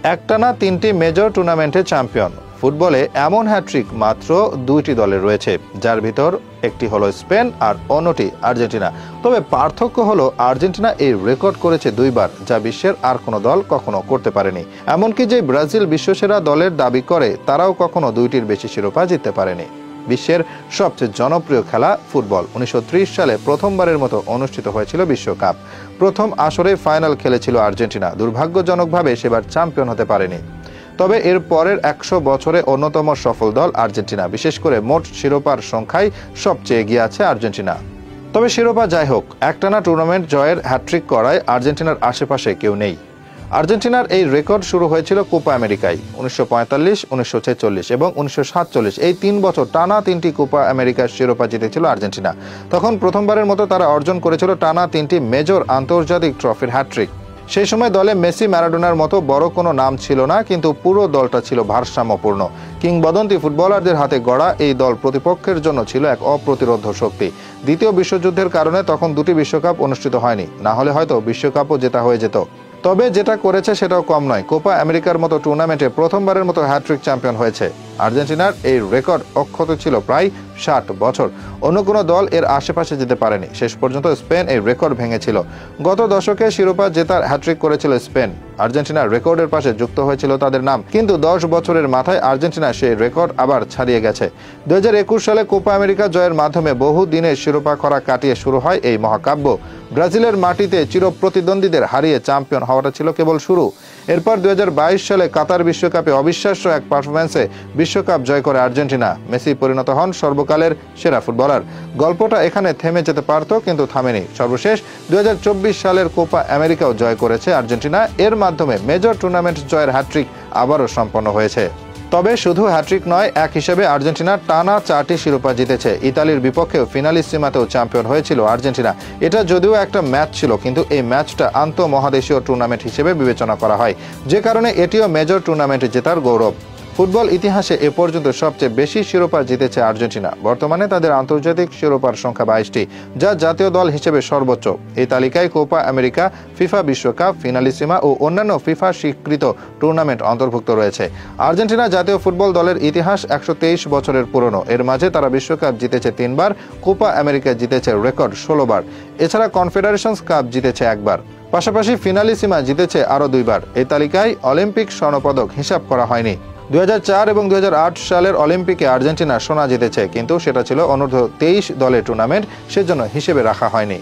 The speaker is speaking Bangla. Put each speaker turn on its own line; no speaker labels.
একটানা ৩টি মেজর টুর্নামেন্টে চ্যাম্পিয়ন। ফুটবলে এমন হ্যাট্রিক মাত্র ২টি দলের রয়েছে, যার ভিতর একটি হলো স্পেন আর অন্যটি আর্জেন্টিনা। তবে পার্থক্য হলো আর্জেন্টিনা এই রেকর্ড করেছে ২ বার, যা বিশ্বের আর কোনো দল কখনো করতে পারেনি। এমনকি যে ব্রাজিল বিশ্বসেরা দলের দাবি করে, তারাও কখনো ২টির বেশি শিরোপা জিততে পারেনি। বিশ্বের সবচেয়ে জনপ্রিয় খেলা ফুটবল। ১৯৩০ সালে প্রথমবারের মতো অনুষ্ঠিত হয়েছিল বিশ্বকাপ। প্রথম আসরে ফাইনাল খেলেছিল আর্জেন্টিনা। দুর্ভাগ্যজনকভাবে সেবার চ্যাম্পিয়ন হতে পারেনি। তবে এর পরের ১০০ বছরে অন্যতম সফল দল আর্জেন্টিনা। বিশেষ করে মোট শিরোপার সংখ্যায় সবচেয়ে এগিয়ে আছে আর্জেন্টিনা। তবে শিরোপা যাই হোক, একটানা টুর্নামেন্ট জয়ের হ্যাট্রিক করায় আর্জেন্টিনার আশেপাশে কেউ নেই। আর্জেন্টিনার এই রেকর্ড শুরু হয়েছিল কোপা আমেরিকায় ১৯৪৫, ১৯৪৬ এবং ১৯৪৭। এই ৩ বছর টানা ৩টি কোপা আমেরিকার শিরোপা জিতেছিল আর্জেন্টিনা। তখন প্রথমবারের মতো তারা অর্জন করেছিল টানা ৩টি মেজর আন্তর্জাতিক ট্রফির হ্যাট্রিক। সেই সময় দলে মেসি, ম্যারাডোনার মতো বড় কোনো নাম ছিল না, কিন্তু পুরো দলটা ছিল ভারসাম্যপূর্ণ। কিংবদন্তি ফুটবলারদের হাতে গড়া এই দল প্রতিপক্ষের জন্য ছিল এক অপ্রতিরোধ্য শক্তি। দ্বিতীয় বিশ্বযুদ্ধের কারণে তখন 2টি বিশ্বকাপ অনুষ্ঠিত হয়নি, না হলে হয়তো বিশ্বকাপও জেতা হয়ে যেত। তবে যেটা করেছে সেটাও কম নয়। কোপা আমেরিকার মতো টুর্নামেন্টে প্রথমবারের মতো হ্যাট্রিক চ্যাম্পিয়ন হয়েছে। আর্জেন্টিনার এই রেকর্ড অক্ষত ছিল প্রায় ৬০ বছর। অন্য কোনো দল এর আশেপাশে যেতে পারেনি। শেষ পর্যন্ত স্পেন এই রেকর্ড ভেঙেছিল। গত দশকে শিরোপা জেতার হ্যাট্রিক করেছিল স্পেন। আর্জেন্টিনার রেকর্ডের পাশে যুক্ত হয়েছিল তাদের নাম, কিন্তু 10 বছরের মাথায় আর্জেন্টিনা সেই রেকর্ড আবার ছাড়িয়ে গেছে। ২০২১ সালে কোপা আমেরিকা জয়ের মাধ্যমে বহু দিনের শিরোপা খরা কাটিয়ে শুরু হয় এই মহাকাব্য। ব্রাজিলের মাটিতে চিরপ্রতিদ্বন্দ্বীদের হারিয়ে চ্যাম্পিয়ন হওয়াটা ছিল কেবল শুরু। এরপর ২০২২ সালে কাতার বিশ্বকাপে অবিশ্বাস্য এক পারফরম্যান্সে বিশ্বকাপ জয় করে আর্জেন্টিনা। মেসি পরিণত হন সর্বকালের সেরা ফুটবলার। গল্পটা এখানে থেমে যেতে পারত, কিন্তু থামেনি। সর্বশেষ ২০২৪ সালের কোপা আমেরিকাও জয় করেছে আর্জেন্টিনা। এর মাধ্যমে মেজর টুর্নামেন্ট জয়ের হ্যাট্রিক আবারও সম্পন্ন হয়েছে। তবে শুধু হ্যাট্রিক নয়, এক হিসেবে আর্জেন্টিনা টানা 4টি শিরোপা জিতেছে। ইতালির বিপক্ষেও ফিনালিসিমাতেও চ্যাম্পিয়ন হয়েছিল আর্জেন্টিনা। এটা যদিও একটা ম্যাচ ছিল, কিন্তু এই ম্যাচটা আন্তঃমহাদেশীয় টুর্নামেন্ট হিসেবে বিবেচনা করা হয়, যে কারণে এটিও মেজর টুর্নামেন্টে জেতার গৌরব। ফুটবল ইতিহাসে এ পর্যন্ত সবচেয়ে বেশি শিরোপা জিতেছে আর্জেন্টিনা। বর্তমানে তাদের আন্তর্জাতিক শিরোপার সংখ্যা 22টি, যা জাতীয় দল হিসেবে সর্বোচ্চ। এই তালিকায় কোপা আমেরিকা, ফিফা বিশ্বকাপ, ফিনালিসিমা ও অন্যান্য ফিফা স্বীকৃত টুর্নামেন্ট অন্তর্ভুক্ত রয়েছে। আর্জেন্টিনা জাতীয় ফুটবল দলের ইতিহাস ১২৩ বছরের পুরনো। এর মাঝে তারা বিশ্বকাপ জিতেছে 3 বার, কোপা আমেরিকা জিতেছে রেকর্ড 16 বার। এছাড়া কনফেডারেশনস কাপ জিতেছে 1 বার। পাশাপাশি ফিনালিসিমা জিতেছে আরও 2 বার। এই তালিকায় অলিম্পিক স্বর্ণপদক হিসাব করা হয়নি। ২০০৪ এবং ২০০৮ সালের অলিম্পিকে আর্জেন্টিনা সোনা জিতেছে, কিন্তু সেটা ছিল অনূর্ধ্ব 23 দলের টুর্নামেন্ট, সেজন্য হিসেবে রাখা হয়নি।